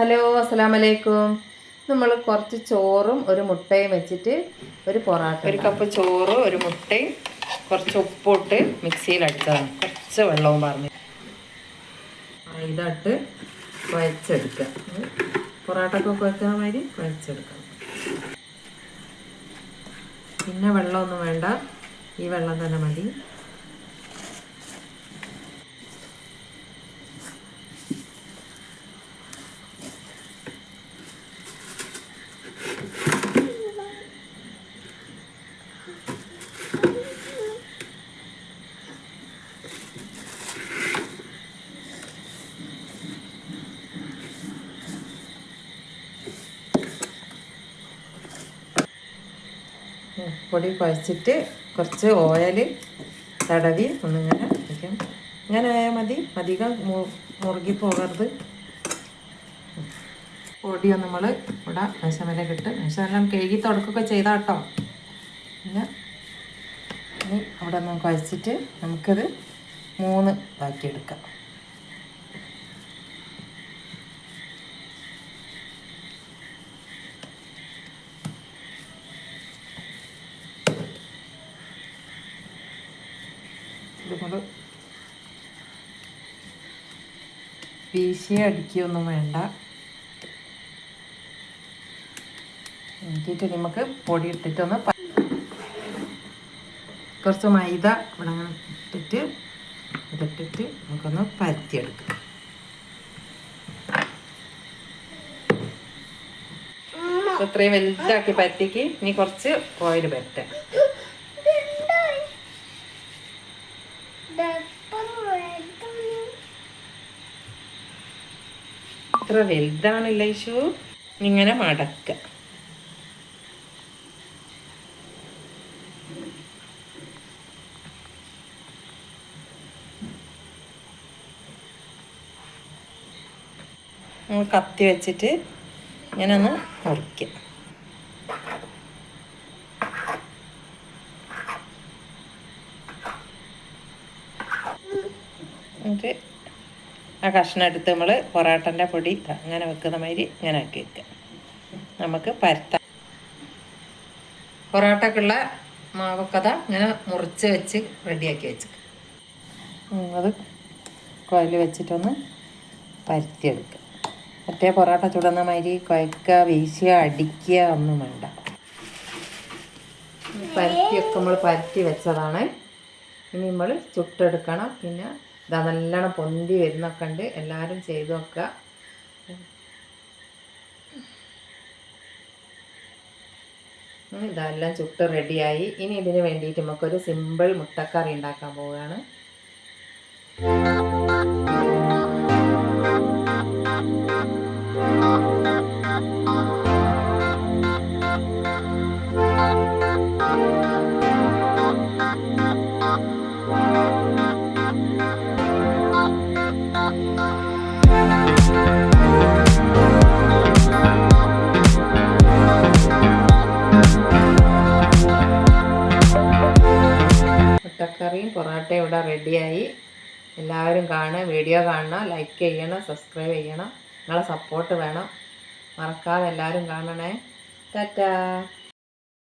Hello, അസ്സലാമു അലൈക്കും. നമ്മൾ കുറച്ച് ചോറും ഒരു മുട്ടയും വെച്ചിട്ട് ഒരു പൊറാട്ട. ഒരു കപ്പ് ചോറ്, ഒരു മുട്ടയും കുറച്ച് ഉപ്പിട്ട് മിക്സിയിൽ അടിച്ചതാണ്. കുറച്ച് വെള്ളവും പറഞ്ഞ് ഇതായിട്ട് കുഴച്ചെടുക്കുക. പൊറാട്ടൊക്കെ കുഴക്കുന്ന മാതിരി കുഴച്ചെടുക്കണം. പിന്നെ വെള്ളമൊന്നും വേണ്ട, ഈ വെള്ളം തന്നെ മതി. പൊടി കുഴച്ചിട്ട് കുറച്ച് ഓയിൽ തടവി ഒന്നിങ്ങനെ വയ്ക്കും. ഇങ്ങനെ ആയാൽ മതി, അധികം മുറുകി പോകരുത്. പൊടിയൊന്നും നമ്മൾ ഇവിടെ മേശമേലേക്ക് ഇട്ട് മേശമെല്ലാം കഴുകി തുടക്കുകയൊക്കെ ചെയ്താൽ കേട്ടോ. പിന്നെ ഇനി അവിടെ ഒന്ന് കുഴച്ചിട്ട് നമുക്കത് 3 ഇതാക്കിയെടുക്കാം. ഇതുകൊണ്ട് വീശി അടിക്കുകയൊന്നും വേണ്ട. എന്നിട്ട് നമുക്ക് പൊടി ഇട്ടിട്ടൊന്ന് കുറച്ച് മൈദ ഇവിടെ അങ്ങനെ ഇട്ടിട്ട് ഇതിട്ടിട്ട് നമുക്കൊന്ന് പരത്തിയെടുക്കാം. ഇത്രയും വലുതാക്കി പരത്തിക്ക് ഇനി കുറച്ച് ഓയിൽ പരറ്റാം. ഇത്ര വലുതാണില്ല ഇഷു. ഇങ്ങനെ മടക്കുക. കത്തി വെച്ചിട്ട് ഇങ്ങനെ ഒന്ന് മുറിക്കുക. എന്നിട്ട് ആ കഷ്ണം എടുത്ത് നമ്മൾ പൊറാട്ടൻ്റെ പൊടി അങ്ങനെ വെക്കുന്ന മാതിരി ഇങ്ങനെ ആക്കി വെക്കുക. നമുക്ക് പരത്താം. പൊറാട്ടക്കുള്ള മാവക്കഥ ഇങ്ങനെ മുറിച്ച് വെച്ച് റെഡിയാക്കി വെച്ച് അത് കോയിൽ വെച്ചിട്ടൊന്ന് പരത്തിയെടുക്കുക. മറ്റേ പൊറാട്ട ചുടുന്ന മാതിരി കുഴക്കുക, വീശുക, അടിക്കുക ഒന്നും വേണ്ട. പരത്തിയൊക്കെ നമ്മൾ പരത്തി വെച്ചതാണ്. ഇനി നമ്മൾ ചുട്ടെടുക്കണം. പിന്നെ ഇതാ നല്ലോണം പൊന്തി വരുന്നൊക്കെ ഉണ്ട്. എല്ലാവരും ചെയ്ത് നോക്കുക. ഇതെല്ലാം ചുട്ട് റെഡിയായി. ഇനി ഇതിന് വേണ്ടിയിട്ട് നമുക്കൊരു സിമ്പിൾ മുട്ടക്കറി ഉണ്ടാക്കാൻ പോവുകയാണ്. മുട്ടക്കറിയും പൊറാട്ടയും ഇവിടെ റെഡിയായി. എല്ലാവരും കാണുക, വീഡിയോ കാണണം, ലൈക്ക് ചെയ്യണം, സബ്സ്ക്രൈബ് ചെയ്യണം. നിങ്ങളെ സപ്പോർട്ട് വേണം. മറക്കാതെ എല്ലാവരും കാണണേ. ടാറ്റാ.